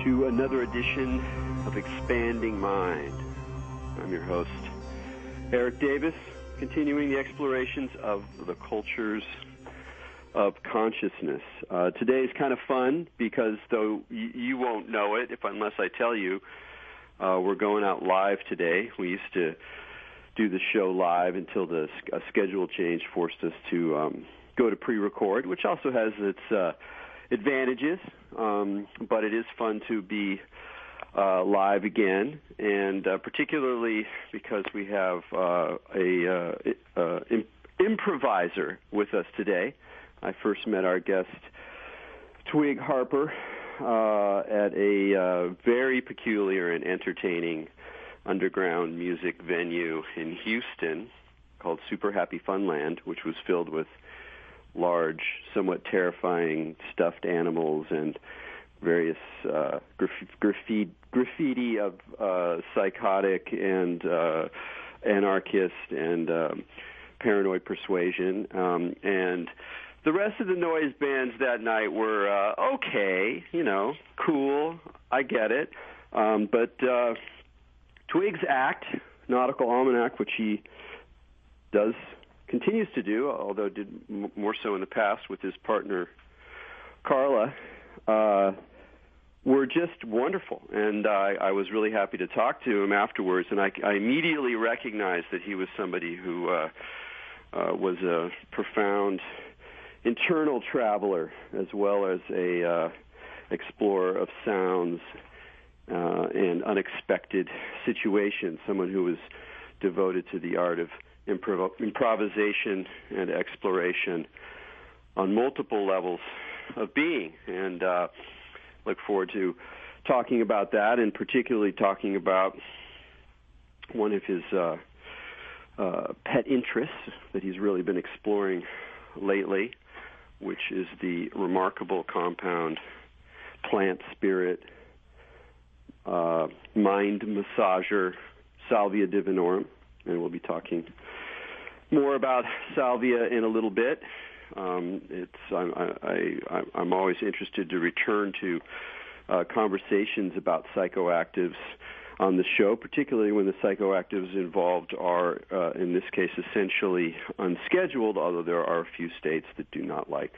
to another edition of Expanding Mind. I'm your host, Erik Davis, continuing the explorations of the cultures of consciousness. Today is kind of fun because though you won't know it unless I tell you, we're going out live today. We used to do the show live until a schedule change forced us to go to pre-record, which also has its advantages, but it is fun to be live again, and particularly because we have an improviser with us today. I first met our guest, Twig Harper, at a very peculiar and entertaining underground music venue in Houston called Super Happy Funland, which was filled with large, somewhat terrifying stuffed animals and various graffiti of psychotic and anarchist and paranoid persuasion. And the rest of the noise bands that night were okay, cool, I get it. But Twig's act, Nautical Almanac, which he continues to do, although did more so in the past with his partner Carla, were just wonderful. And I was really happy to talk to him afterwards, and I immediately recognized that he was somebody who was a profound internal traveler as well as a explorer of sounds and unexpected situations, someone who was devoted to the art of improvisation and exploration on multiple levels of being, and look forward to talking about that, and particularly talking about one of his pet interests that he's really been exploring lately, which is the remarkable compound plant spirit mind massager Salvia Divinorum, and we'll be talking more about Salvia in a little bit. I'm always interested to return to conversations about psychoactives on the show, particularly when the psychoactives involved are, in this case, essentially unscheduled, although there are a few states that do not like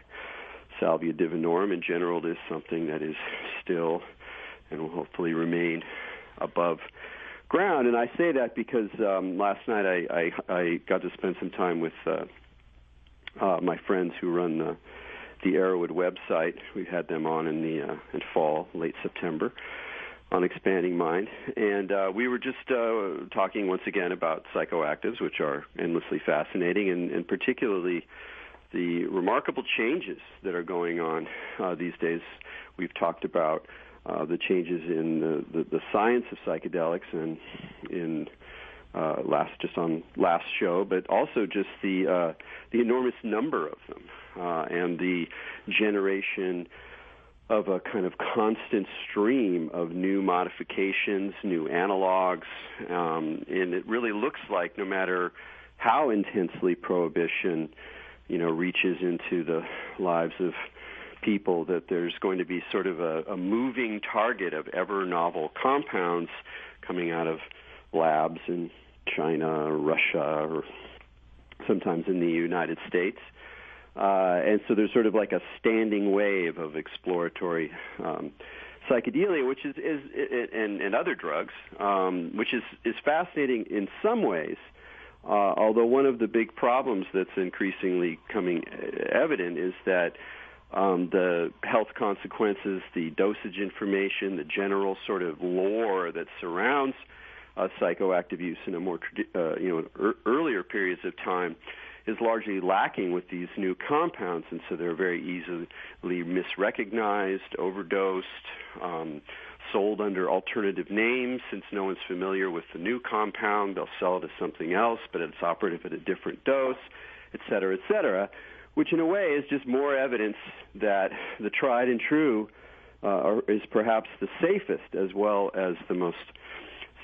Salvia Divinorum. In general, it is something that is still and will hopefully remain above ground. And I say that because last night I got to spend some time with my friends who run the Arrowwood website. We had them on in fall, late September, on Expanding Mind, and we were just talking once again about psychoactives, which are endlessly fascinating, and particularly the remarkable changes that are going on these days. We've talked about the changes in the science of psychedelics and in last show, but also just the enormous number of them and the generation of a kind of constant stream of new modifications, new analogs, and it really looks like no matter how intensely prohibition, reaches into the lives of people, that there's going to be sort of a moving target of ever novel compounds coming out of labs in China or Russia or sometimes in the United States. And so there's sort of like a standing wave of exploratory psychedelia, which is and other drugs, which is fascinating in some ways. Although one of the big problems that's increasingly coming evident is that the health consequences, the dosage information, the general sort of lore that surrounds psychoactive use in a more earlier periods of time is largely lacking with these new compounds, and so they're very easily misrecognized, overdosed, sold under alternative names. Since no one's familiar with the new compound, they'll sell it as something else, but it's operative at a different dose, et cetera, which in a way is just more evidence that the tried and true is perhaps the safest as well as the most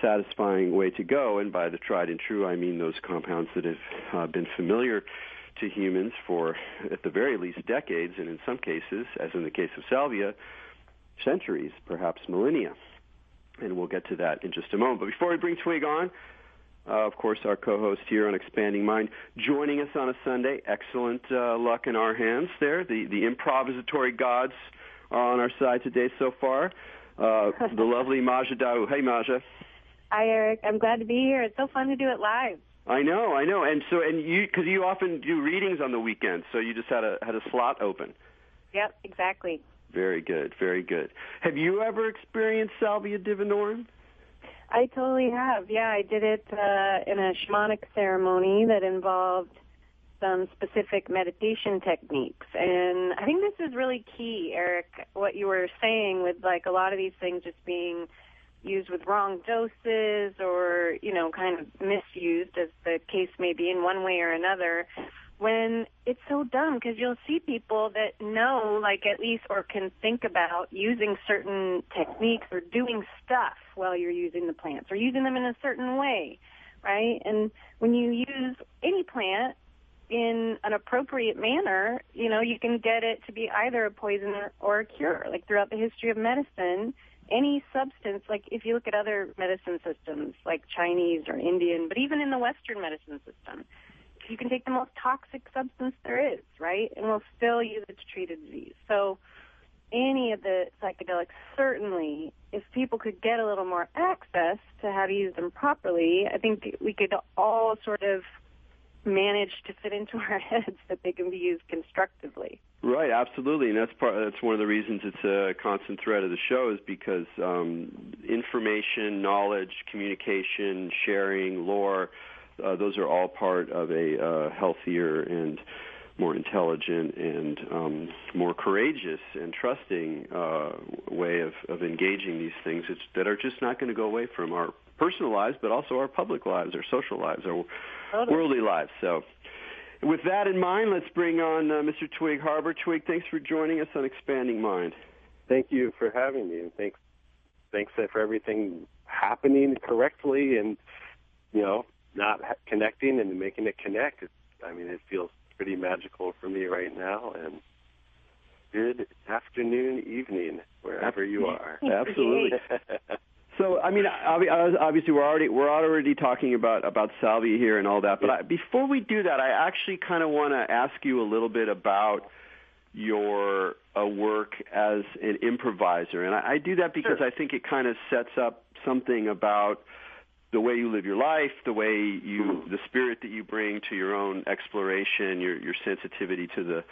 satisfying way to go. And by the tried and true, I mean those compounds that have been familiar to humans for, at the very least, decades, and in some cases, as in the case of Salvia, centuries, perhaps millennia. And we'll get to that in just a moment. But before we bring Twig on, of course, our co-host here on Expanding Mind, joining us on a Sunday. Excellent luck in our hands there. The improvisatory gods are on our side today so far. The lovely Maja Daou. Hey, Maja. Hi, Erik. I'm glad to be here. It's so fun to do it live. I know. And you, because you often do readings on the weekends, so you just had a slot open. Yep, exactly. Very good, very good. Have you ever experienced Salvia Divinorum? I totally have. Yeah, I did it in a shamanic ceremony that involved some specific meditation techniques. And I think this is really key, Erik, what you were saying with like a lot of these things just being used with wrong doses or, kind of misused, as the case may be in one way or another, when it's so dumb, because you'll see people that know, like at least, or can think about using certain techniques or doing stuff while you're using the plants or using them in a certain way, right? And when you use any plant in an appropriate manner, you can get it to be either a poison or a cure. Like throughout the history of medicine, any substance, like if you look at other medicine systems, like Chinese or Indian, but even in the Western medicine system, you can take the most toxic substance there is, right? And we'll still use it to treat a disease. So any of the psychedelics, certainly, if people could get a little more access to how to use them properly, I think we could all sort of manage to fit into our heads that they can be used constructively. Right, absolutely, and that's one of the reasons it's a constant thread of the show, is because information, knowledge, communication, sharing, lore, those are all part of a healthier and more intelligent and more courageous and trusting way of engaging these things that are just not going to go away from our personal lives, but also our public lives, our social lives, our worldly lives. So with that in mind, let's bring on Mr. Twig Harper. Twig, thanks for joining us on Expanding Mind. Thank you for having me, and thanks for everything happening correctly and, not connecting and making it connect. It feels pretty magical for me right now, and good afternoon, evening, wherever you are. Absolutely. So, obviously, we're already talking about Salvia here and all that. But before we do that, I actually kind of want to ask you a little bit about your work as an improviser, and I do that because I think it kind of sets up something about the way you live your life, the spirit that you bring to your own exploration, your sensitivity to the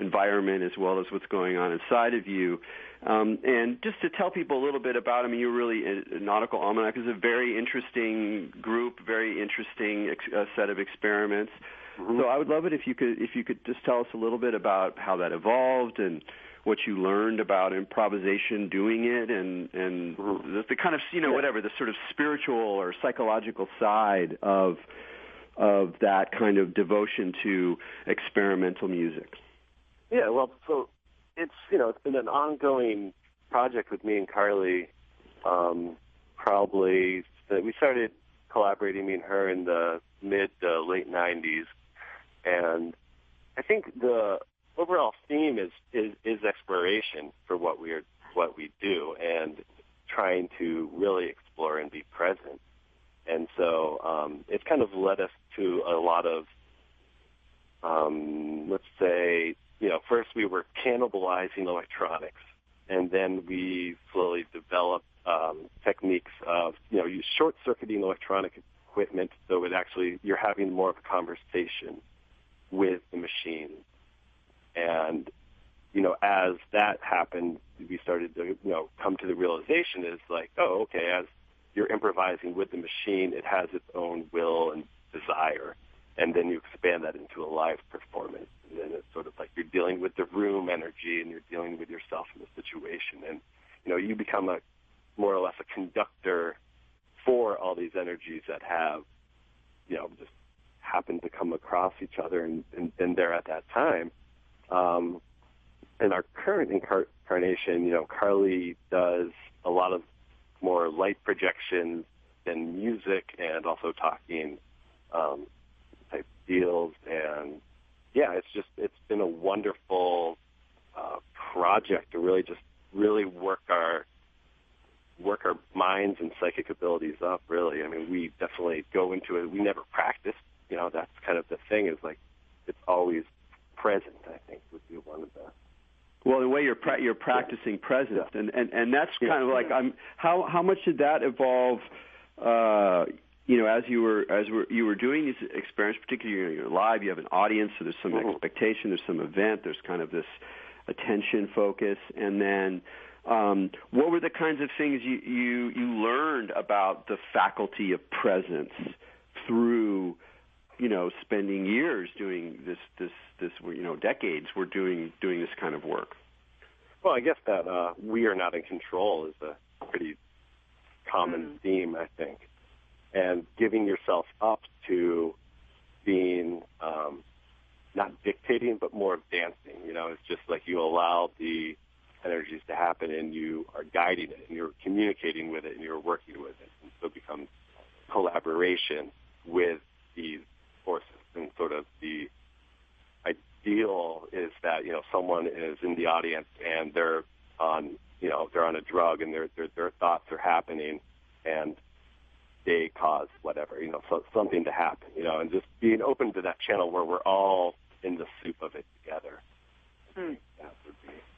environment as well as what's going on inside of you. And just to tell people a little bit about, you're really, Nautical Almanac is a very interesting group, very interesting set of experiments. Mm-hmm. So I would love it if you could just tell us a little bit about how that evolved and what you learned about improvisation doing it and the kind of, the sort of spiritual or psychological side of that kind of devotion to experimental music. Yeah, well, so it's been an ongoing project with me and Carly. Probably we started collaborating, me and her, in the mid to late 90s, and I think the overall theme is exploration for what we do, and trying to really explore and be present. And so it's kind of led us to a lot of, let's say, first we were cannibalizing electronics, and then we slowly developed techniques of, short-circuiting electronic equipment, so you're having more of a conversation with the machine. And, as that happened, we started to, come to the realization is like, oh, okay, as you're improvising with the machine, it has its own will and desire. And then you expand that into a live performance. And then it's sort of like you're dealing with the room energy and you're dealing with yourself in the situation. And, you become more or less a conductor for all these energies that have, just happened to come across each other and been there at that time. In our current incarnation, Carly does a lot of more light projections and music and also talking type deals. And, it's been a wonderful project to really just really work our minds and psychic abilities up, really. I mean, we definitely go into it. We never practice. You know, that's kind of the thing, is like it's always present, I think, would be one of the... Well, the way you're practicing presence, and that's kind of like how much did that evolve? As you were doing these experiments, particularly you're live, you have an audience, so there's some expectation, there's some event, there's kind of this attention focus, and then what were the kinds of things you learned about the faculty of presence through spending years doing this decades we're doing this kind of work? Well, I guess that we are not in control is a pretty common theme, I think. And giving yourself up to being not dictating, but more of dancing. It's just like you allow the energies to happen and you are guiding it and you're communicating with it and you're working with it. And so it becomes collaboration with these forces. And sort of the ideal is that, someone is in the audience and they're on a drug and their thoughts are happening and they cause whatever, something to happen, and just being open to that channel where we're all in the soup of it together.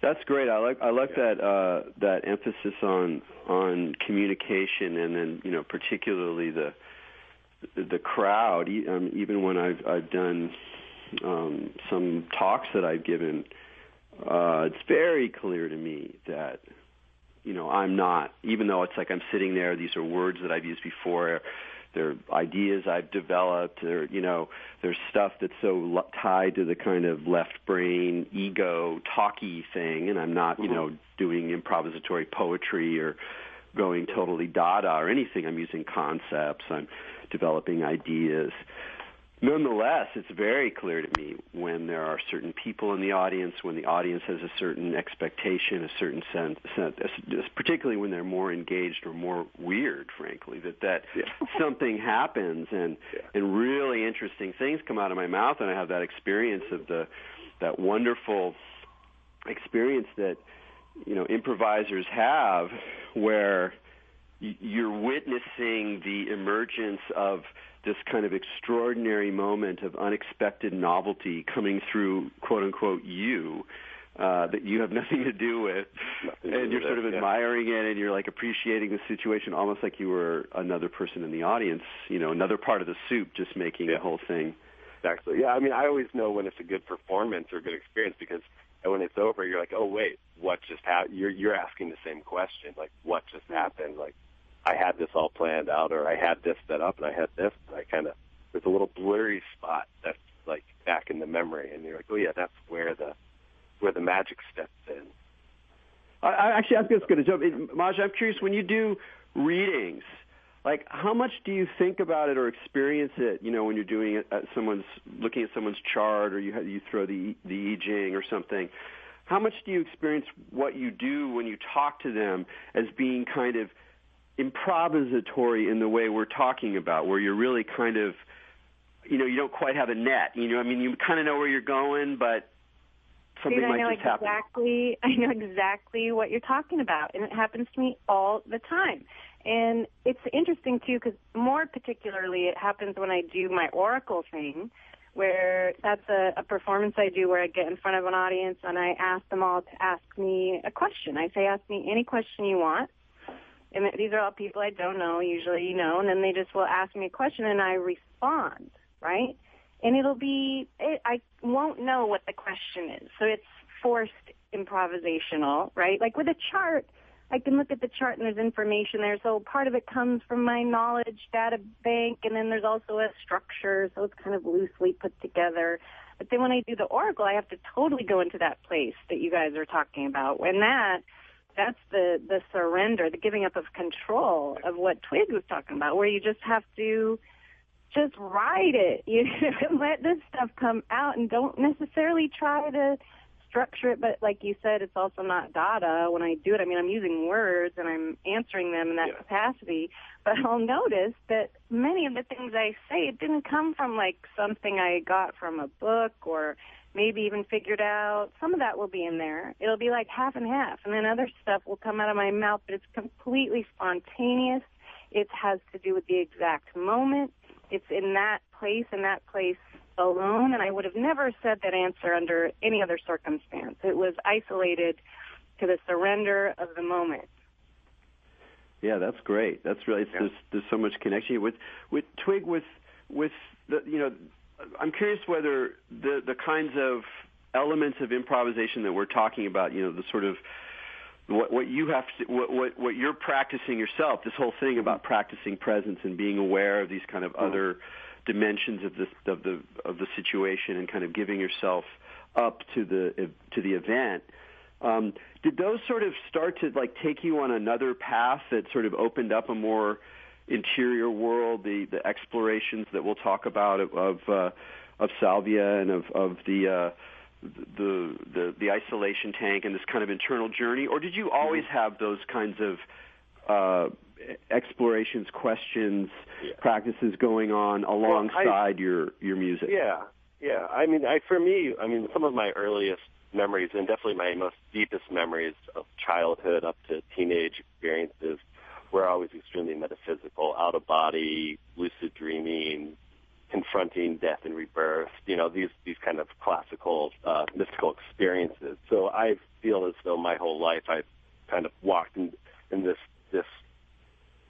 That's great. I like that emphasis on communication, and then particularly the crowd. Even when I've done some talks that I've given, it's very clear to me that I'm not, even though it's like I'm sitting there, these are words that I've used before, they're ideas I've developed, there's stuff that's so tied to the kind of left brain, ego, talky thing, and I'm not, doing improvisatory poetry or going totally dada or anything. I'm using concepts, I'm developing ideas. Nonetheless, it's very clear to me when there are certain people in the audience, when the audience has a certain expectation, a certain sense, particularly when they're more engaged or more weird, frankly, that something happens and really interesting things come out of my mouth, and I have that experience of that wonderful experience that improvisers have, where you're witnessing the emergence of this kind of extraordinary moment of unexpected novelty coming through, quote unquote, you, that you have nothing to do with, and you're sort of admiring it, and you're like appreciating the situation, almost like you were another person in the audience, another part of the soup, just making the whole thing. Exactly. Yeah, I mean, I always know when it's a good performance or a good experience, because when it's over, you're like, oh wait, what just happened? You're asking the same question, like, what just happened? Like, I had this all planned out, or I had this set up, and I had this, and there's a little blurry spot that's like back in the memory, and you're like, oh yeah, that's where the magic steps in. I was just going to jump in. Maj, I'm curious, when you do readings, like, how much do you think about it or experience it, when you're doing it looking at someone's chart, or you throw the I Ching or something? How much do you experience what you do when you talk to them as being kind of improvisatory in the way we're talking about, where you're really kind of, you don't quite have a net, you kind of know where you're going, but something might just happen. I know exactly what you're talking about, and it happens to me all the time. And it's interesting, too, because more particularly it happens when I do my oracle thing, where that's a performance I do where I get in front of an audience and I ask them all to ask me a question. I say, ask me any question you want. And these are all people I don't know, usually, and then they just will ask me a question and I respond, right? And I won't know what the question is. So it's forced improvisational, right? Like with a chart, I can look at the chart and there's information there. So part of it comes from my knowledge data bank, and then there's also a structure, so it's kind of loosely put together. But then when I do the oracle, I have to totally go into that place that you guys are talking about. And that's the surrender, the giving up of control of what Twig was talking about, where you just have to just ride it. You let this stuff come out and don't necessarily try to structure it, but like you said, it's also not data when I do it. I mean, I'm using words and I'm answering them in that capacity, but I'll notice that many of the things I say, it didn't come from like something I got from a book or maybe even figured out. Some of that will be in there. It'll be like half and half, and then other stuff will come out of my mouth, but it's completely spontaneous. It has to do with the exact moment. It's in that place alone, and I would have never said that answer under any other circumstance. It was isolated to the surrender of the moment. Yeah, that's great. That's really there's so much connection with Twig with the, you know, I'm curious whether the kinds of elements of improvisation that we're talking about, you know, the sort of what you have to, what you're practicing yourself, this whole thing about practicing presence and being aware of these kind of other dimensions of the situation and kind of giving yourself up to the event. Did those sort of start to like take you on another path that sort of opened up a more interior world, the explorations that we'll talk about of Salvia and of the isolation tank and this kind of internal journey, or did you always have those kinds of explorations, questions, practices going on alongside your music? Yeah. I mean, for me, some of my earliest memories and definitely my most deepest memories of childhood up to teenage experiences were always extremely metaphysical, out of body, lucid dreaming, confronting death and rebirth, you know, these kind of classical mystical experiences. So I feel as though my whole life I've kind of walked in this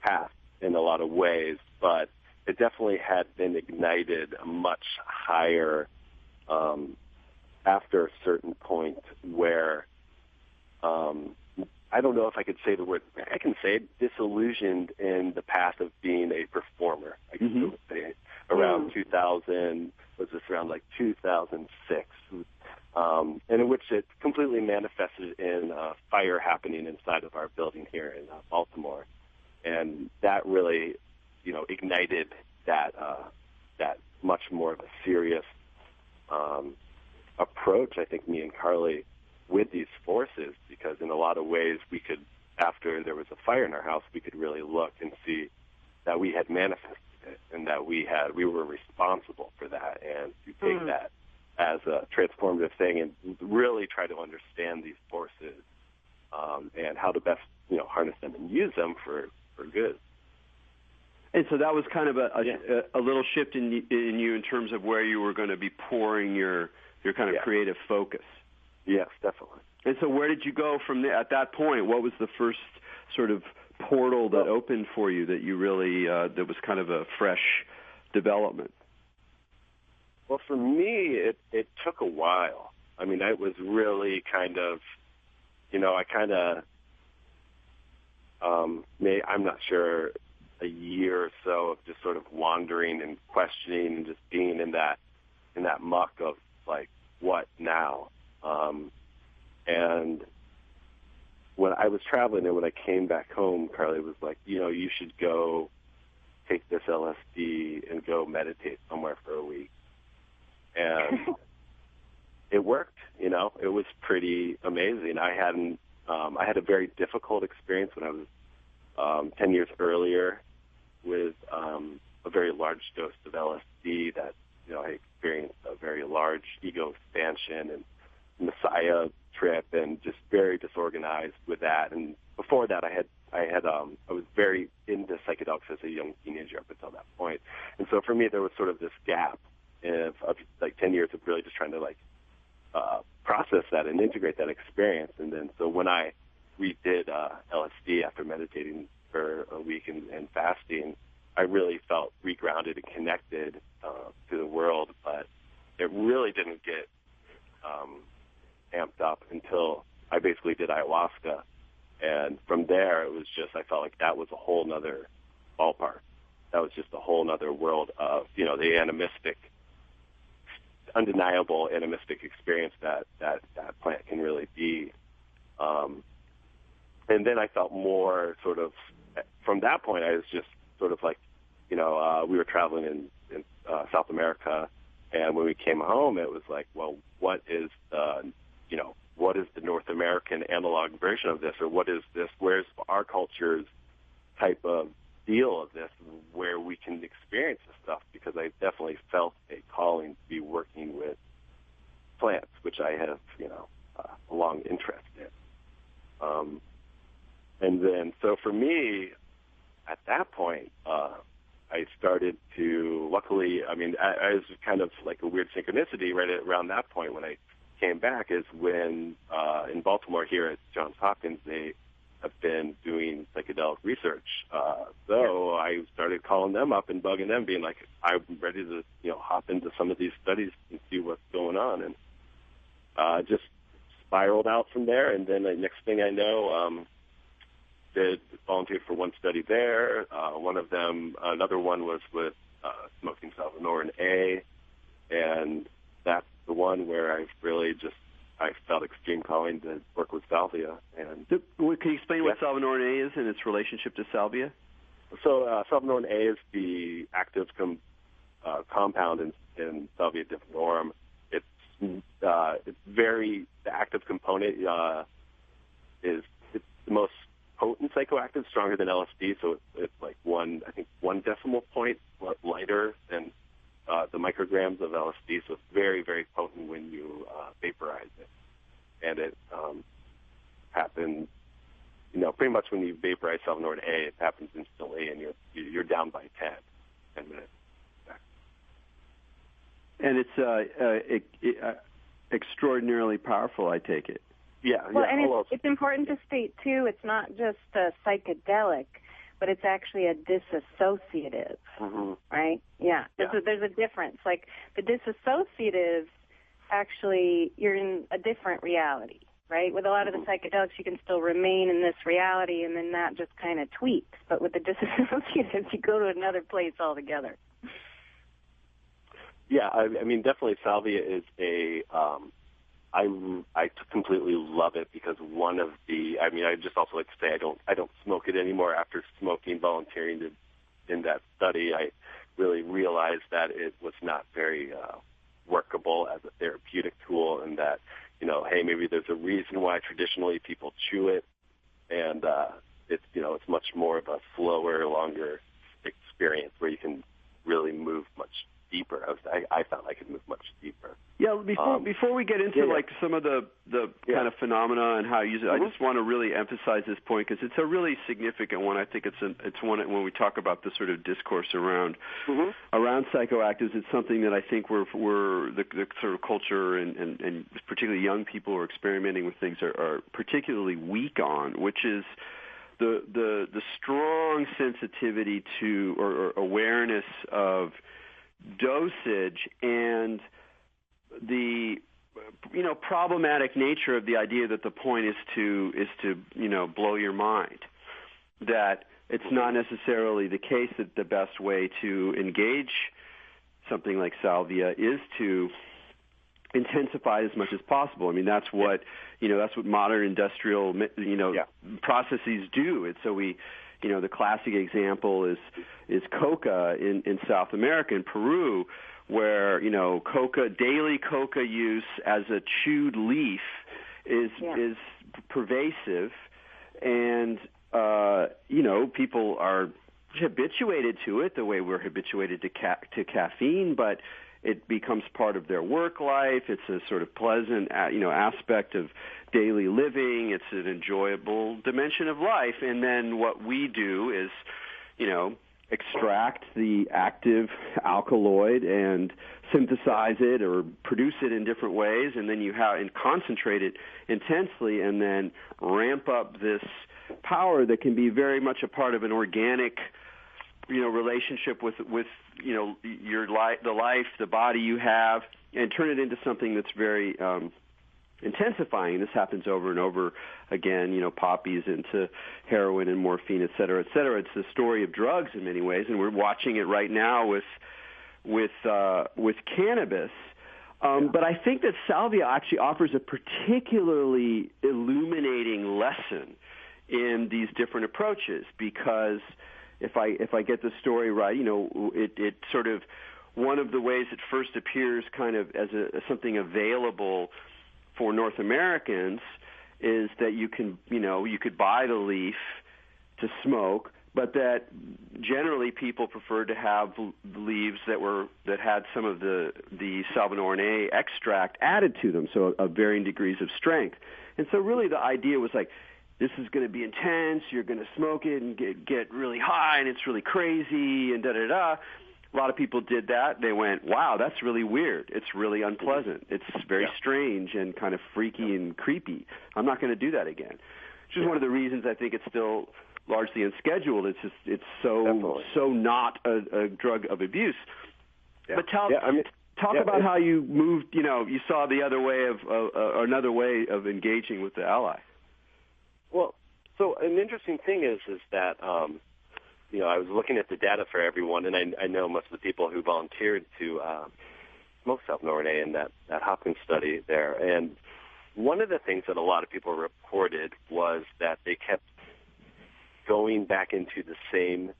path in a lot of ways, but it definitely had been ignited much higher after a certain point where I don't know if I could say the word, I can say it, disillusioned in the path of being a performer. I guess I would say around 2000, was this around like 2006, and in which it completely manifested in a fire happening inside of our building here in Baltimore. And that really, you know, ignited that much more of a serious approach, I think, me and Carly, with these forces, because in a lot of ways we could, after there was a fire in our house, we could really look and see that we had manifested it and that we were responsible for that, and to take that as a transformative thing and really try to understand these forces and how to best, you know, harness them and use them for good. And so that was kind of a little shift in you in terms of where you were going to be pouring your kind of creative focus. Yes, definitely. And so where did you go from there? At that point, what was the first sort of portal that opened for you that you really, that was kind of a fresh development? Well, for me, it took a while. I mean, I was really kind of, you know, I kind of, I'm not sure, a year or so of just sort of wandering and questioning and just being in that muck of like, what now? And when I was traveling and when I came back home, Carly was like, you know, you should go take this LSD and go meditate somewhere for a week. And it worked, you know, it was pretty amazing. I had a very difficult experience when I was 10 years earlier with a very large dose of LSD that, you know, I experienced a very large ego expansion and Messiah trip and just very disorganized with that. And before that, I was very into psychedelics as a young teenager up until that point. And so for me, there was sort of this gap of like 10 years of really just trying to like process that and integrate that experience. And then so when I redid LSD after meditating for a week and fasting, I really felt regrounded and connected to the world, but it really didn't get amped up until I basically did ayahuasca. And from there, it was just, I felt like that was a whole nother ballpark. That was just a whole nother world of, you know, the animistic, undeniable animistic experience that plant can really be. And then I felt more sort of, from that point, I was just sort of like, you know, we were traveling in South America, and when we came home, it was like, well, what is the what is the North American analog version of this, or what is this? Where's our culture's type of deal of this, where we can experience this stuff? Because I definitely felt a calling to be working with plants, which I have, a long interest in. And then, so for me, at that point, I started to, luckily, I was kind of like a weird synchronicity right around that point when I came back, is when in Baltimore here at Johns Hopkins, they have been doing psychedelic research. So I started calling them up and bugging them, being like, I'm ready to, hop into some of these studies and see what's going on. And just spiraled out from there. And then the next thing I know, did volunteer for one study there. One of them, another one was with smoking Salvinorum A, and that's the one where I felt extreme calling to work with Salvia. And can you explain what Salvinorum A is and its relationship to Salvia? So Salvinorum A is the active compound in Salvia Divinorum. It's very, the active component it's the most potent psychoactive, stronger than LSD, so it's like one decimal point lighter than the micrograms of LSD, so it's very, very potent when you vaporize it. And it happens, pretty much when you vaporize Salvinorum A, it happens instantly, and you're down by 10 minutes. And it's extraordinarily powerful, I take it. Yeah. Well, and it's important to state, too, it's not just a psychedelic, but it's actually a dissociative, right? Yeah. There's a difference. Like, the dissociative, actually, you're in a different reality, right? With a lot of the psychedelics, you can still remain in this reality, and then that just kind of tweaks. But with the dissociative, you go to another place altogether. Yeah, I mean, definitely Salvia is I completely love it because one of the, I just also like to say I don't smoke it anymore. After volunteering in that study, I really realized that it was not very workable as a therapeutic tool, and that, hey, maybe there's a reason why traditionally people chew it, and it's much more of a slower, longer experience where you can really move much deeper. I found I could move much deeper. Yeah, before we get into some of the kind of phenomena and how you use it, I just want to really emphasize this point because it's a really significant one. I think it's one when we talk about the sort of discourse around psychoactives. It's something that I think we're the sort of culture and particularly young people who are experimenting with things are particularly weak on, which is the strong sensitivity to or awareness of dosage and the problematic nature of the idea that the point is to blow your mind, that it's not necessarily the case that the best way to engage something like salvia is to intensify it as much as possible. I mean, that's what modern industrial processes do. And so the classic example is coca in South America, in Peru, where daily coca use as a chewed leaf is pervasive, and people are habituated to it the way we're habituated to caffeine, but it becomes part of their work life. It's a sort of pleasant aspect of daily living. It's an enjoyable dimension of life. And then what we do is extract the active alkaloid and synthesize it or produce it in different ways, and then and concentrate it intensely, and then ramp up this power that can be very much a part of an organic relationship with your life, the body you have, and turn it into something that's very intensifying. This happens over and over again, poppies into heroin and morphine, et cetera, et cetera. It's the story of drugs in many ways, and we're watching it right now with cannabis. But I think that salvia actually offers a particularly illuminating lesson in these different approaches, because if I get the story right, it sort of, one of the ways it first appears kind of as something available for North Americans is that you could buy the leaf to smoke, but that generally people prefer to have leaves that had some of the Salvinorin A extract added to them, so of varying degrees of strength. And so really the idea was like, this is going to be intense, you're going to smoke it and get really high, and it's really crazy, and da-da-da. A lot of people did that. They went, wow, that's really weird. It's really unpleasant. It's very strange and kind of freaky and creepy. I'm not going to do that again. Which is one of the reasons I think it's still largely unscheduled. It's so not a drug of abuse. Yeah. But talk about how you moved. You saw the other way of another way of engaging with the ally. Well, so an interesting thing is that I was looking at the data for everyone, and I know most of the people who volunteered to smoke Salvinorin A in that Hopkins study there. And one of the things that a lot of people reported was that they kept going back into the same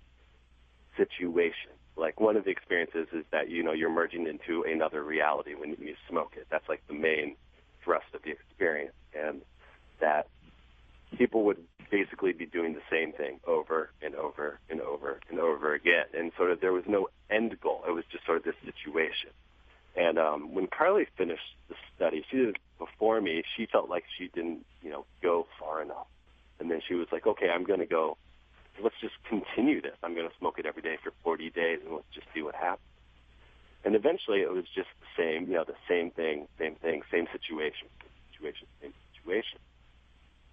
situation. Like one of the experiences is that, you're merging into another reality when you smoke it. That's like the main thrust of the experience. And that people would basically be doing the same thing over and over and over and over again. And sort of there was no end goal. It was just sort of this situation. And when Carly finished the study, she did it before me. She felt like she didn't, go far enough. And then she was like, okay, I'm going to go, let's just continue this. I'm going to smoke it every day for 40 days, and let's just see what happens. And eventually it was just the same, the same thing, same situation.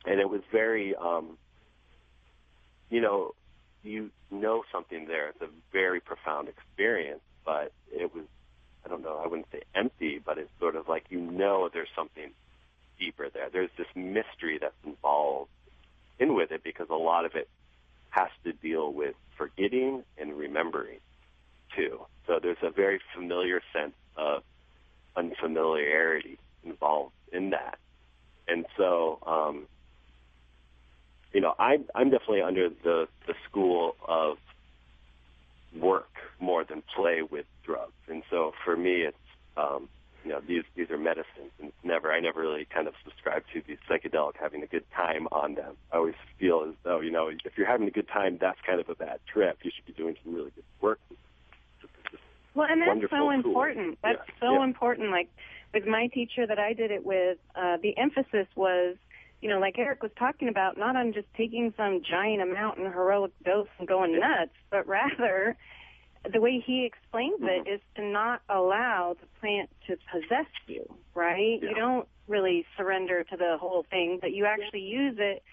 And it was very, something there. It's a very profound experience, but it was, I don't know, I wouldn't say empty, but it's sort of like, there's something deeper there. There's this mystery that's involved in with it because a lot of it has to deal with forgetting and remembering, too. So there's a very familiar sense of unfamiliarity involved in that. And so, I'm definitely under the school of work more than play with drugs. And so for me, it's, these are medicines. And I never really kind of subscribe to the psychedelic having a good time on them. I always feel as though, if you're having a good time, that's kind of a bad trip. You should be doing some really good work. Well, and that's so important. That's so important. Like with my teacher that I did it with, the emphasis was, like Erik was talking about, not on just taking some giant amount and heroic dose and going nuts, but rather the way he explains it is to not allow the plant to possess you, right? Yeah. You don't really surrender to the whole thing, but you actually use it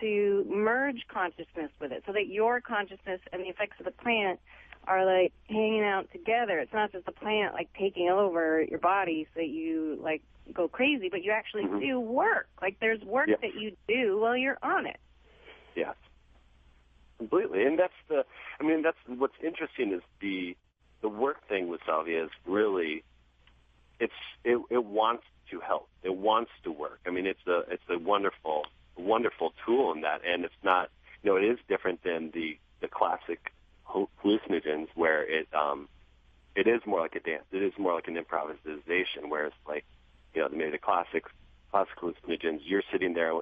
to merge consciousness with it so that your consciousness and the effects of the plant are like hanging out together. It's not just the plant like taking over your body so that you like go crazy, but you actually do work. Like there's work that you do while you're on it. Yeah. Completely. And that's what's interesting is the work thing with Salvia is really it wants to help. It wants to work. I mean, it's a wonderful tool in that, and it's not, it is different than the classic hallucinogens where it is more like a dance. It is more like an improvisation, whereas like, maybe the classic hallucinogens, you're sitting there,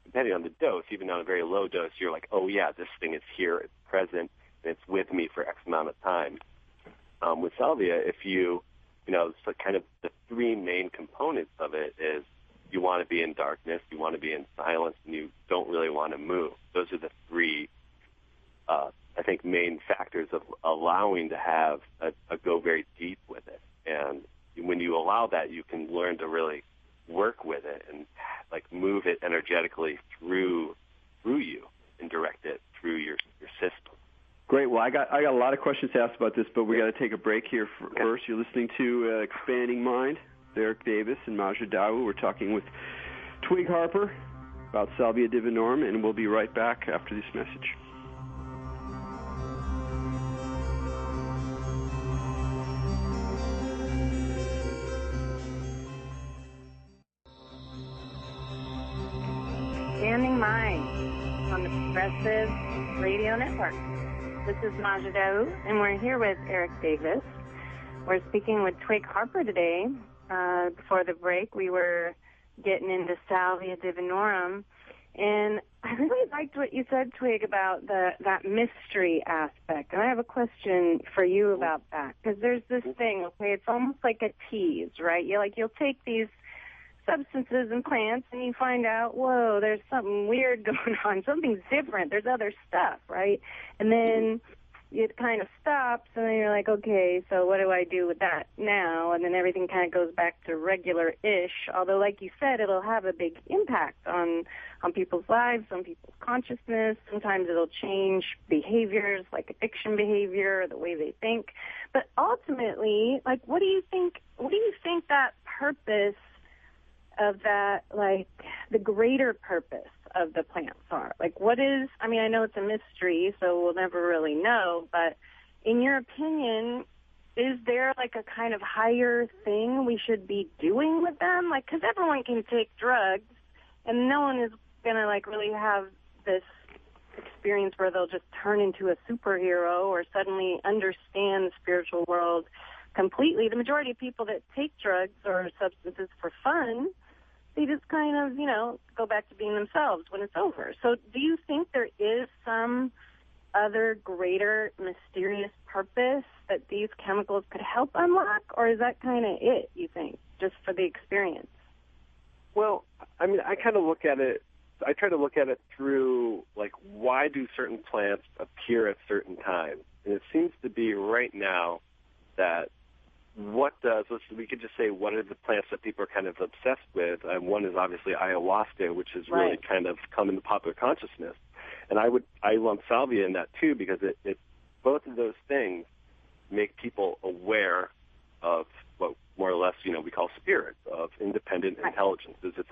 depending on the dose, even on a very low dose, you're like, oh yeah, this thing is here, it's present, and it's with me for X amount of time. With Salvia, if it's kind of the three main components of it is you want to be in darkness, you want to be in silence, and you don't really want to move. Those are the three, I think, main factors of allowing to have a go very deep with it. And when you allow that, you can learn to really work with it and like move it energetically through you and direct it through your system. Great. Well, I got a lot of questions to ask about this, but we got to take a break here first. You're listening to Expanding Mind, Erik Davis and Maja Dawu. We're talking with Twig Harper about Salvia Divinorum, and we'll be right back after this message. Expanding Mind on the Progressive Radio Network. This is Maja Dawu, and we're here with Erik Davis. We're speaking with Twig Harper today. Before the break, we were getting into Salvia Divinorum. And I really liked what you said, Twig, about that mystery aspect. And I have a question for you about that, because there's this thing, okay, it's almost like a tease, right? You'll take these substances and plants and you find out, whoa, there's something weird going on, something's different, there's other stuff, right? And then it kind of stops, and then you're like, okay, so what do I do with that now? And then everything kind of goes back to regular-ish, although, like you said, it'll have a big impact on people's lives, on people's consciousness. Sometimes it'll change behaviors, like addiction behavior, the way they think. But ultimately, like, what do you think that purpose of that, like, the greater purpose of the plants are? Like, what is, I mean, I know it's a mystery, so we'll never really know, but in your opinion, is there, like, a kind of higher thing we should be doing with them? Like, because everyone can take drugs, and no one is going to, like, really have this experience where they'll just turn into a superhero or suddenly understand the spiritual world completely. The majority of people that take drugs or substances for fun, they just kind of, go back to being themselves when it's over. So do you think there is some other greater mysterious purpose that these chemicals could help unlock, or is that kind of it, you think, just for the experience? Well, I mean, I kind of look at it, I try to look at it through, like, why do certain plants appear at certain times? And it seems to be right now that we could just say, what are the plants that people are kind of obsessed with? One is obviously ayahuasca, which has really kind of come into popular consciousness. And I lump salvia in that too, because it both of those things make people aware of what more or less, we call spirits, of independent intelligences. It's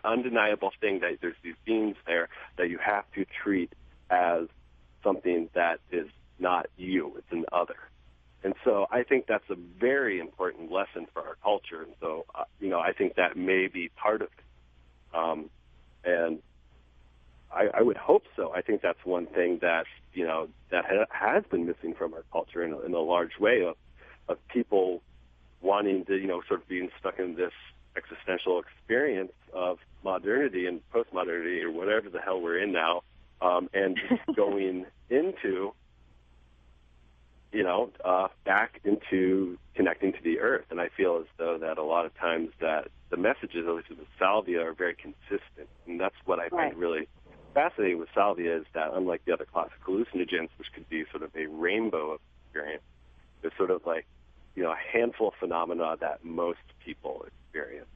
undeniable thing that there's these beings there that you have to treat as something that is not you, it's an other. And so I think that's a very important lesson for our culture. And so, I think that may be part of it. And I would hope so. I think that's one thing that, that has been missing from our culture in a large way of people wanting to, sort of being stuck in this existential experience of modernity and postmodernity or whatever the hell we're in now, and just going into back into connecting to the earth. And I feel as though that a lot of times that the messages, at least with salvia, are very consistent. And that's what I find really fascinating with salvia, is that unlike the other classic hallucinogens, which could be sort of a rainbow of experience, there's sort of like, a handful of phenomena that most people experience.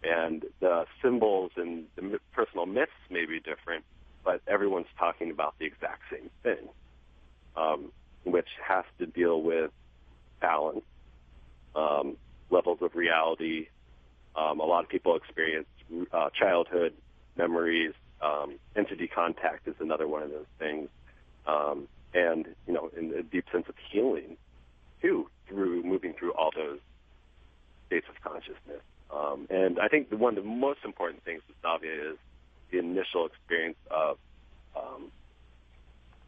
And the symbols and the personal myths may be different, but everyone's talking about the exact same thing. Which has to deal with balance, levels of reality. A lot of people experience childhood memories. Entity contact is another one of those things. And, in a deep sense of healing, too, through moving through all those states of consciousness. And I think one of the most important things with salvia is the initial experience of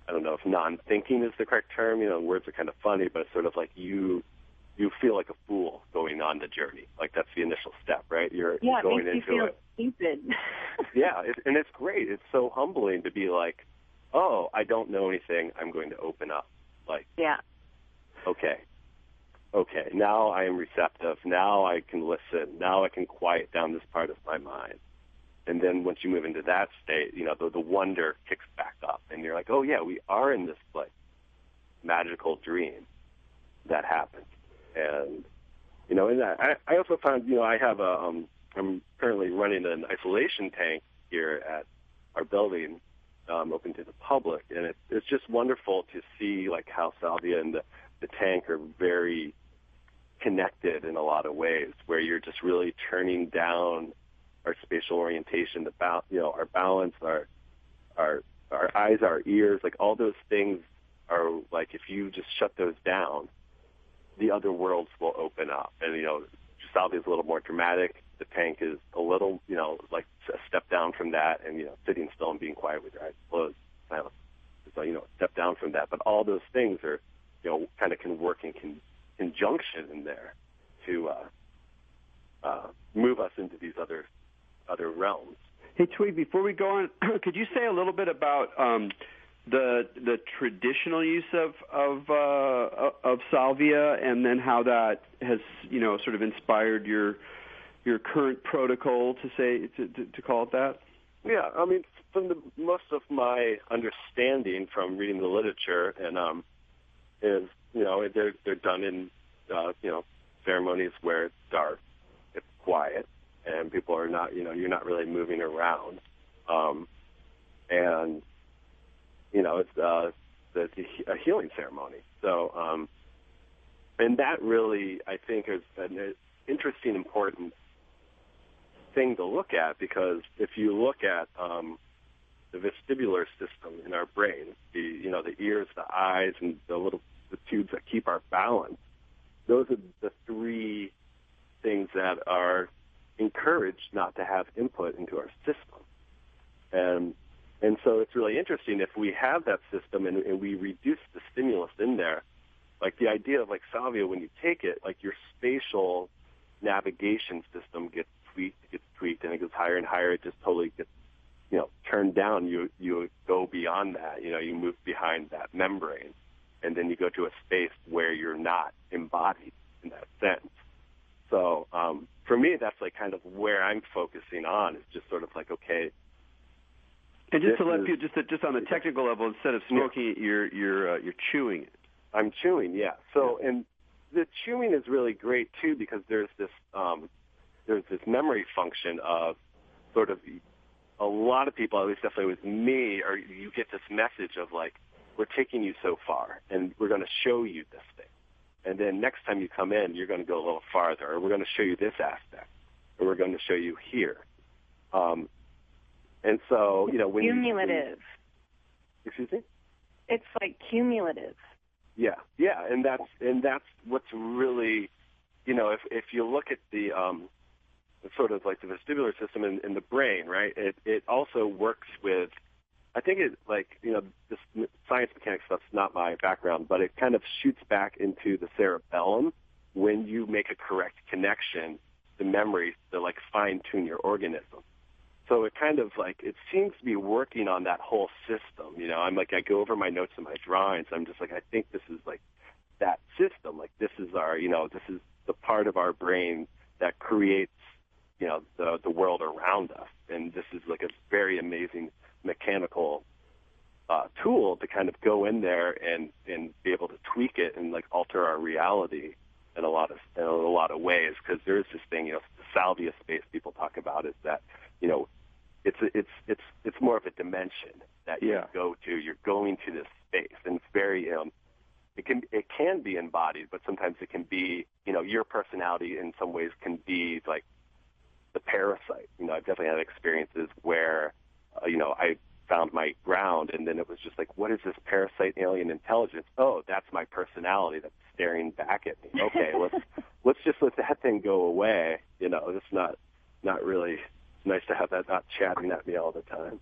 I don't know if non-thinking is the correct term. Words are kind of funny, but it's sort of like you feel like a fool going on the journey. Like that's the initial step, right? You're going it makes you feel stupid. And it's great. It's so humbling to be like, oh, I don't know anything. I'm going to open up. Like, okay, now I am receptive. Now I can listen. Now I can quiet down this part of my mind. And then once you move into that state, the wonder kicks back up, and you're like, oh yeah, we are in this like magical dream that happens. And and I also found, I have I'm currently running an isolation tank here at our building, open to the public, and it's just wonderful to see like how salvia and the tank are very connected in a lot of ways, where you're just really turning down our spatial orientation, our balance, our eyes, our ears, like all those things are like, if you just shut those down, the other worlds will open up. And, salvia is a little more dramatic. The tank is a little, like a step down from that, and, sitting still and being quiet with your eyes closed. So, step down from that. But all those things are, kind of can work in conjunction in there to move us into these other realms. Hey, Twig, before we go on, could you say a little bit about the traditional use of salvia, and then how that has sort of inspired your current protocol to call it that? Yeah, I mean, from most of my understanding from reading the literature, and is they're done in ceremonies where it's dark, it's quiet, and people are not you're not really moving around, and it's a healing ceremony. So, and that really, I think, is an interesting, important thing to look at, because if you look at the vestibular system in our brain, the ears, the eyes, and the tubes that keep our balance, those are the three things that are encouraged not to have input into our system. And so it's really interesting if we have that system and we reduce the stimulus in there, like the idea of like salvia, when you take it, like your spatial navigation system gets tweaked, and it goes higher and higher. It just totally gets, turned down. You go beyond that. You move behind that membrane, and then you go to a space where you're not embodied in that sense. So for me, that's like kind of where I'm focusing on. It's just sort of like, okay. And just to let people, just on the technical level, instead of smoking it, you're chewing it. I'm chewing, yeah. So and the chewing is really great too, because there's this memory function of sort of a lot of people, at least definitely with me, or you get this message of like, we're taking you so far, and we're going to show you this thing. And then next time you come in, you're going to go a little farther, or we're going to show you this aspect, or we're going to show you here. And so, when cumulative. Excuse me? It's like cumulative. Yeah, and that's what's really, if you look at the sort of like the vestibular system in the brain, right? It also works with, I think it this science mechanics stuff's not my background, but it kind of shoots back into the cerebellum when you make a correct connection to memories to like fine tune your organism. So it kind of like, it seems to be working on that whole system. I'm like, I go over my notes and my drawings. I'm just like, I think this is like that system. Like this is our, this is the part of our brain that creates, the world around us. And this is like a very amazing mechanical tool to kind of go in there and be able to tweak it and like alter our reality in a lot of ways. Because there is this thing, the salvia space people talk about is that, it's more of a dimension that you go to. You're going to this space, and it's very it can be embodied, but sometimes it can be, your personality in some ways can be like the parasite. I've definitely had experiences where I found my ground, and then it was just like, what is this parasite alien intelligence? Oh, that's my personality that's staring back at me. Okay, let's just let that thing go away. It's not really nice to have that not chatting at me all the time.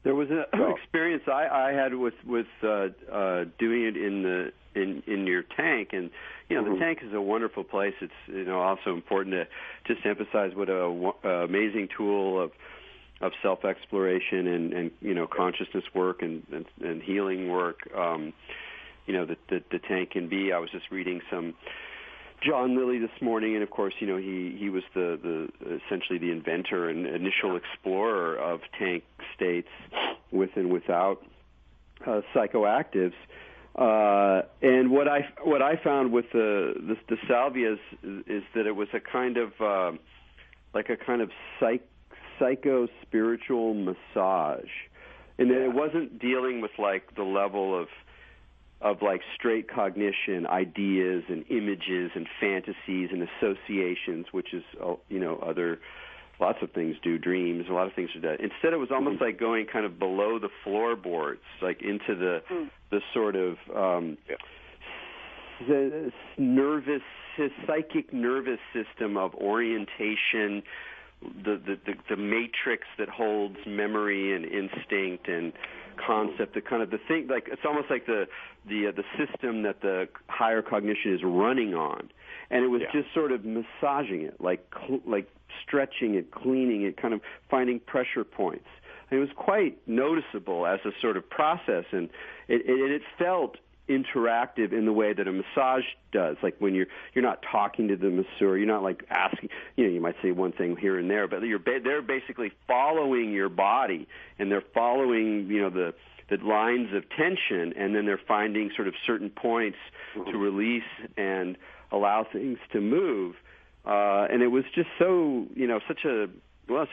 There was an experience I had with doing it in your tank, and the tank is a wonderful place. It's also important to just emphasize what a amazing tool of self-exploration and consciousness work and healing work the tank can be. I was just reading some John Lilly this morning, and of course, he was the essentially the inventor and initial explorer of tank states with and without psychoactives. And what I found with the salvias is that it was a kind of psycho-spiritual massage, and that it wasn't dealing with like the level of like straight cognition, ideas and images and fantasies and associations, which is lots of things do, dreams, a lot of things do that. Instead, it was almost like going kind of below the floorboards, like into the sort of the psychic nervous system of orientation, the matrix that holds memory and instinct and concept, the kind of the thing, like it's almost like the system that the higher cognition is running on, and it was just sort of massaging it, like stretching it, cleaning it, kind of finding pressure points. And it was quite noticeable as a sort of process, and it felt interactive in the way that a massage does. Like when you're not talking to the masseur, you're not like asking, you might say one thing here and there, but they're basically following your body, and they're following, the lines of tension, and then they're finding sort of certain points to release and allow things to move. And it was just so, it's just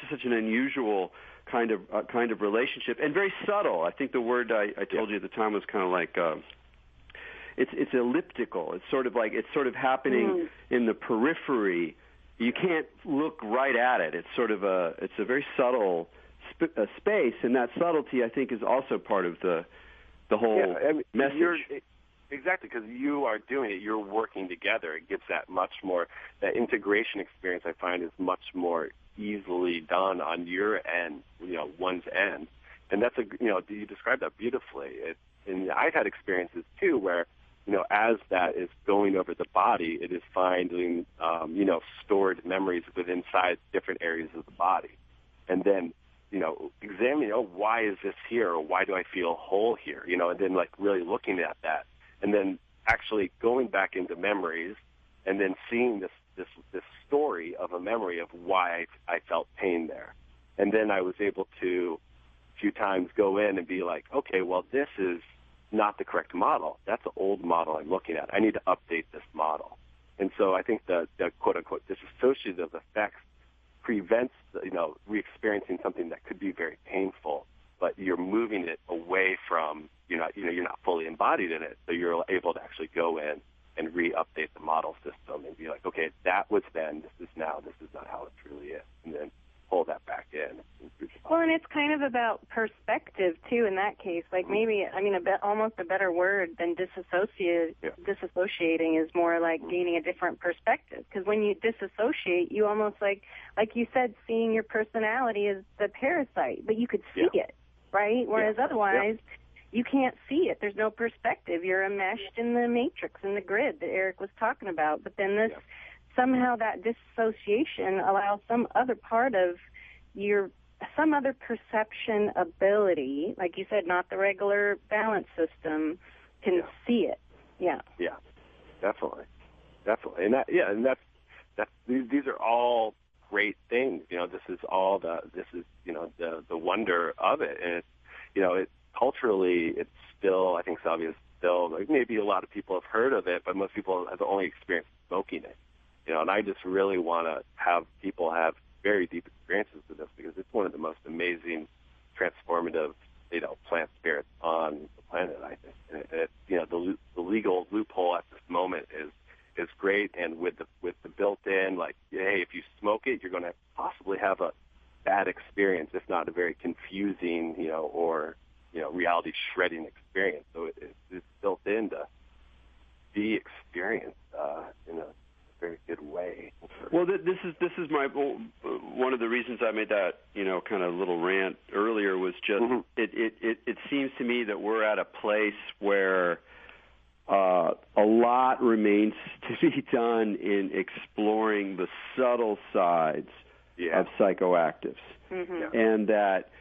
such an unusual kind of relationship, and very subtle. I think the word I told you at the time was kind of like, it's elliptical. It's sort of happening in the periphery. You can't look right at it. It's a very subtle space, and that subtlety, I think, is also part of the whole message. Exactly, because you are doing it. You're working together. It gives that that integration experience, I find, is much more easily done on your end, one's end. And that's you described that beautifully. And I've had experiences too where, as that is going over the body, it is finding, stored memories within inside different areas of the body. And then, examining, why is this here? Or why do I feel whole here? And then really looking at that. And then actually going back into memories and then seeing this story of a memory of why I felt pain there. And then I was able to a few times go in and be like, okay, well, this is not the correct model. That's an old model I'm looking at. I need to update this model. And so I think the quote-unquote dissociative effects prevents, re-experiencing something that could be very painful, but you're moving it away from, you're not fully embodied in it, so you're able to actually go in and re-update the model system and be like, okay, that was then, this is now, this is not how it truly is, and then pull that back in. Well, and it's kind of about perspective, too, in that case. Like almost a better word than disassociating is more like gaining a different perspective. Because when you disassociate, you almost like you said, seeing your personality as the parasite, but you could see it, right? Whereas otherwise, you can't see it. There's no perspective. You're enmeshed in the matrix, in the grid that Erik was talking about. But then somehow that disassociation allows some other part of some other perception ability, like you said, not the regular balance system, can see it. Yeah. Yeah, definitely. And these are all great things. This is the wonder of it. And it culturally, it's still, I think Salvia is still, maybe a lot of people have heard of it, but most people have only experienced smoking it. And I just really want to have people have very deep experiences with this, because it's one of the most amazing, transformative, plant spirits on the planet, I think. And the legal loophole at this moment is great, and with the built-in, hey, if you smoke it, you're going to possibly have a bad experience, if not a very confusing, or reality shredding experience. So it's built in to be experienced in a very good way. Well, this is my one of the reasons I made that kind of little rant earlier was just it seems to me that we're at a place where a lot remains to be done in exploring the subtle sides of psychoactives, and that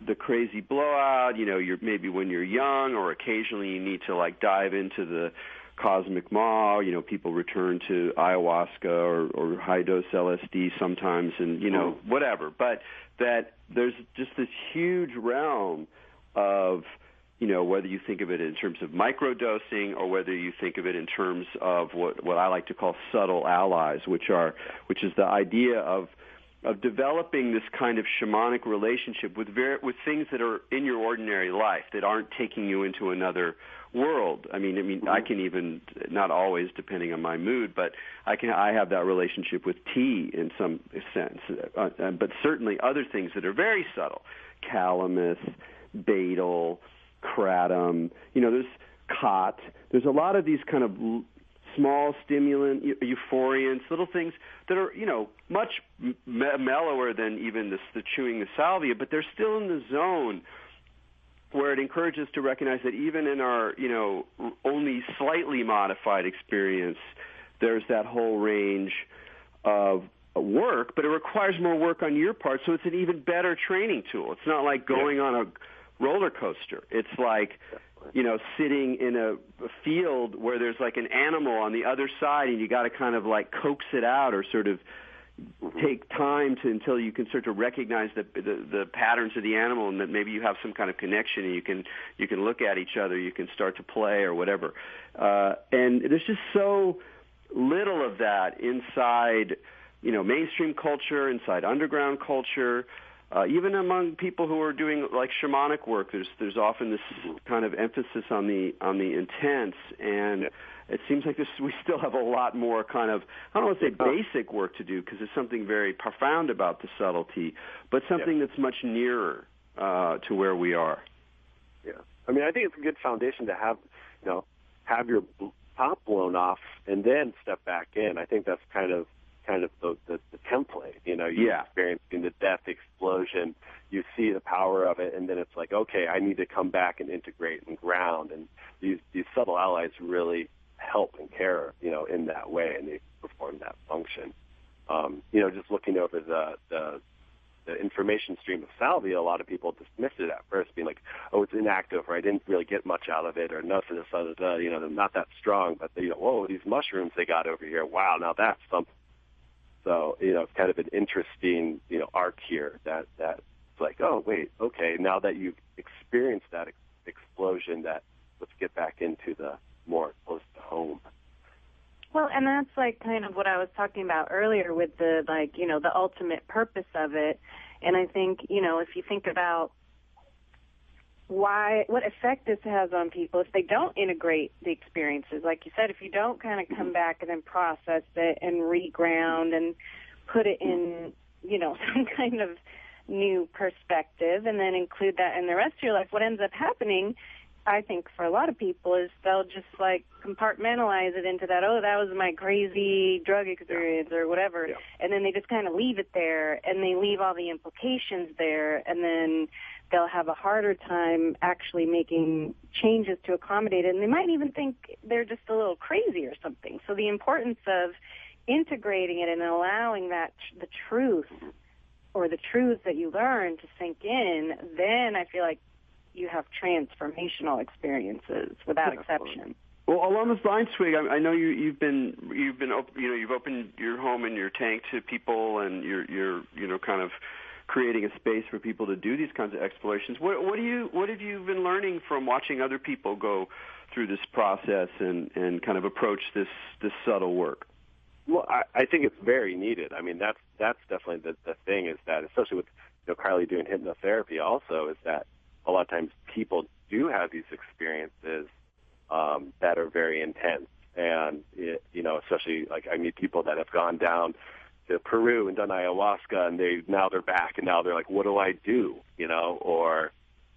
the crazy blowout, you're maybe when you're young, or occasionally you need to dive into the cosmic maw. People return to ayahuasca or high dose LSD sometimes, and whatever. But that there's just this huge realm of whether you think of it in terms of microdosing or whether you think of it in terms of what I like to call subtle allies, which is the idea of developing this kind of shamanic relationship with things that are in your ordinary life that aren't taking you into another world. I mean, I can even, not always depending on my mood, but I have that relationship with tea in some sense, but certainly other things that are very subtle, calamus, betel, kratom, there's khat. There's a lot of these kind of small stimulant, euphoriants, little things that are, much mellower than even the chewing the salvia, but they're still in the zone where it encourages us to recognize that even in our, only slightly modified experience, there's that whole range of work, but it requires more work on your part, so it's an even better training tool. It's not like going on a roller coaster. It's like, sitting in a field where there's like an animal on the other side, and you got to kind of like coax it out or sort of take time until you can start to recognize the patterns of the animal, and that maybe you have some kind of connection, and you can look at each other, you can start to play or whatever. And there's just so little of that inside, mainstream culture, inside underground culture. Even among people who are doing like shamanic work, there's often this kind of emphasis on the intense, and it seems like we still have a lot more kind of, I don't want to say basic work to do, because there's something very profound about the subtlety, but something that's much nearer to where we are. Yeah, I mean, I think it's a good foundation to have your top blown off and then step back in. I think that's kind of the template, you experiencing the death explosion, you see the power of it, and then it's like, okay, I need to come back and integrate and ground, and these subtle allies really help and care, in that way, and they perform that function. Just looking over the information stream of salvia, a lot of people dismissed it at first, being like, oh, it's inactive, or I didn't really get much out of it, or nothing, they're not that strong, but whoa, these mushrooms they got over here, wow, now that's something. So, it's kind of an interesting, arc here that's like, oh, wait, okay, now that you've experienced that explosion, let's get back into the more close to home. Well, and that's like kind of what I was talking about earlier with the, the ultimate purpose of it. And I think, if you think about what effect this has on people if they don't integrate the experiences. Like you said, if you don't kind of come back and then process it and reground and put it in, some kind of new perspective and then include that in the rest of your life, what ends up happening, I think, for a lot of people is they'll just like compartmentalize it into that, oh, that was my crazy drug experience or whatever. Yeah. And then they just kind of leave it there and they leave all the implications there, and then they'll have a harder time actually making changes to accommodate it. And they might even think they're just a little crazy or something. So the importance of integrating it and allowing that the truth or the truths that you learn to sink in, then I feel like you have transformational experiences without exception. Well, along those lines, Twig, I know you've opened your home and your tank to people, and you're kind of creating a space for people to do these kinds of explorations. What have you been learning from watching other people go through this process and kind of approach this subtle work? Well, I think it's very needed. I mean, that's definitely the thing, is that, especially with Carly doing hypnotherapy also, is that a lot of times people do have these experiences that are very intense, and especially like I meet people that have gone down to Peru and done ayahuasca, and they're back, and now they're like, what do I do? Or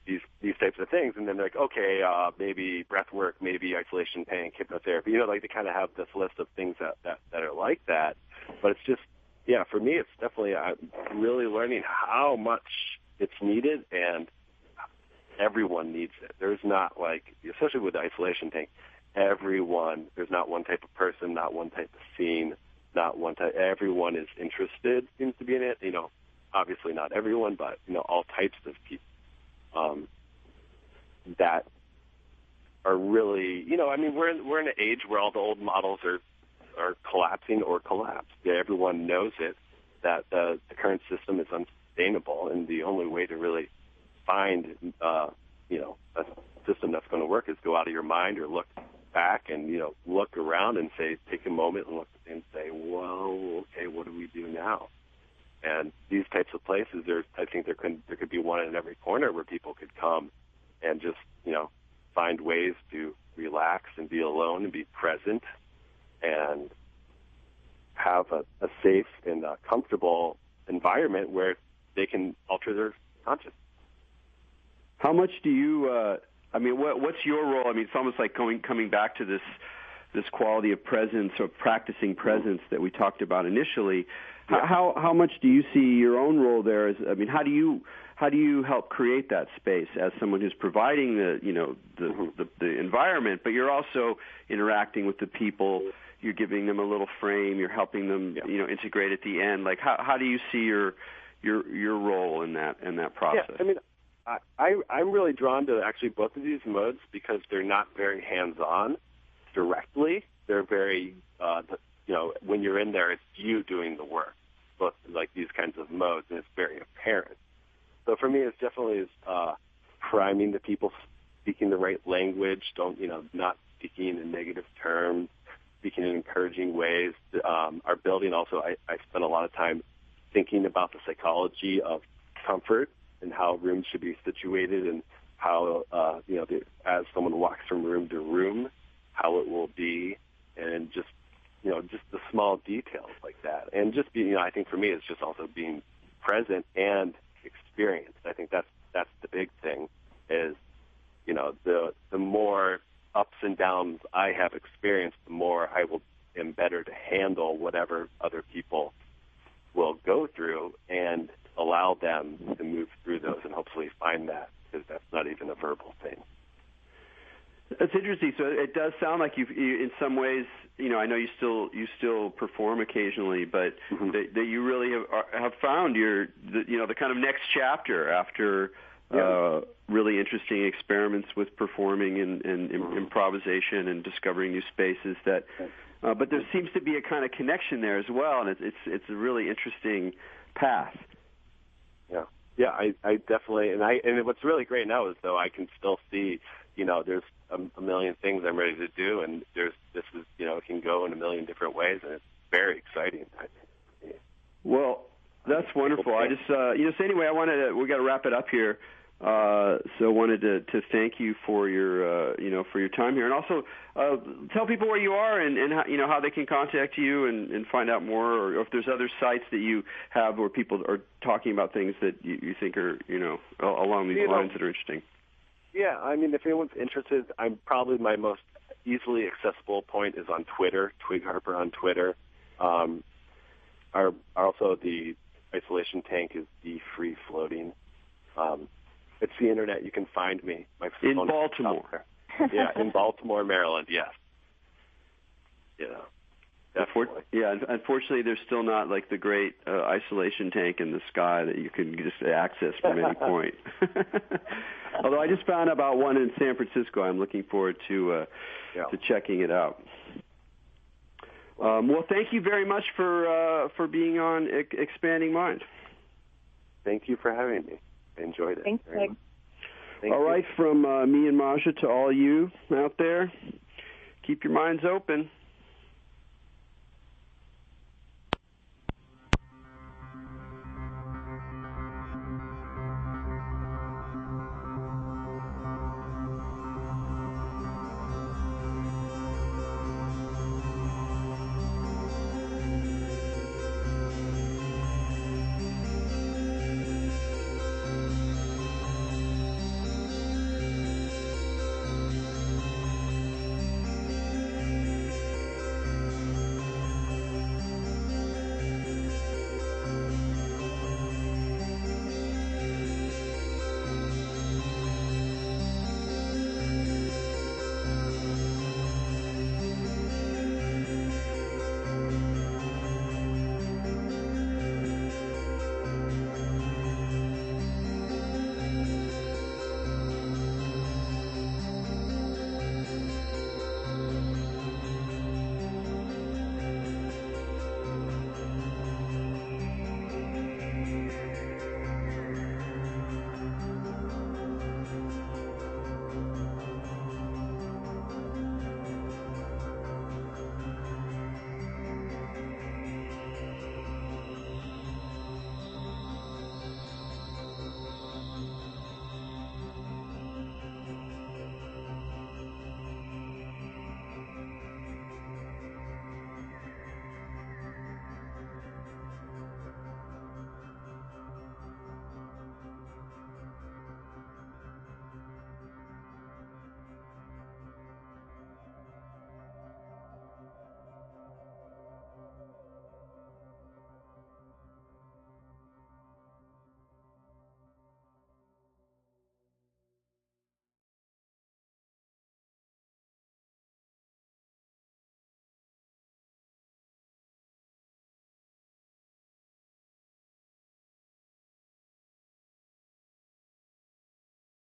these types of things, and then they're like, okay, maybe breath work, maybe isolation tank, hypnotherapy. Like they kind of have this list of things that are like that. But it's just, for me, it's definitely really learning how much it's needed, and everyone needs it. There's not like, especially with the isolation tank, there's not one type of person, not one type of scene, not one type. Everyone is interested, seems to be in it. Obviously not everyone, but all types of people that are really, I mean, we're in an age where all the old models are collapsing or collapsed. Everyone knows it, that the current system is unsustainable, and the only way to really find a system that's going to work is go out of your mind or look back and look around and take a moment and look and say, well, okay, what do we do now? And these types of places, I think there could be one in every corner where people could come and just find ways to relax and be alone and be present and have a safe and comfortable environment where they can alter their consciousness. How much do you? What's your role? I mean, it's almost like coming back to this this quality of presence or practicing presence that we talked about initially. How much do you see your own role there? How do you help create that space as someone who's providing the environment, but you're also interacting with the people. You're giving them a little frame. You're helping them, integrate at the end. Like, how do you see your role in that process? Yeah, I'm really drawn to actually both of these modes because they're not very hands-on directly. They're very, when you're in there, it's you doing the work. Both like these kinds of modes, and it's very apparent. So for me, it's definitely priming the people, speaking the right language, not speaking in negative terms, speaking in encouraging ways. Our building also, I spent a lot of time thinking about the psychology of comfort and how rooms should be situated and how, as someone walks from room to room, how it will be, and just the small details like that. And just being, I think for me, it's just also being present and experienced. I think that's the big thing is, the more ups and downs I have experienced, the more I am better to handle whatever other people will go through and allow them to move through those and hopefully find that, because that's not even a verbal thing. That's interesting. So it does sound like you in some ways, I know you still perform occasionally, but that you really have found the kind of next chapter after really interesting experiments with performing and improvisation and discovering new spaces. But there seems to be a kind of connection there as well, and it's a really interesting path. Yeah, I definitely, and what's really great now is though I can still see, there's a million things I'm ready to do, and it can go in a million different ways, and it's very exciting. Well, that's wonderful. I just, so anyway, we got to wrap it up here. So I wanted to thank you for your, for your time here, and also tell people where you are and how they can contact you and find out more, or if there's other sites that you have where people are talking about things that you think are, along these lines that are interesting. Yeah, if anyone's interested, I'm probably my most easily accessible point is on Twitter, Twig Harper on Twitter. Also the isolation tank is the free floating. It's the internet. You can find me. My phone in Baltimore. Yeah, in Baltimore, Maryland. Yes. Definitely. Unfortunately, there's still not like the great isolation tank in the sky that you can just access from any point. Although I just found about one in San Francisco. I'm looking forward to checking it out. Well, thank you very much for being on Expanding Mind. Thank you for having me. I enjoyed it. Thanks, Greg. Thank all you. Right, from me and Masha to all you out there, keep your minds open.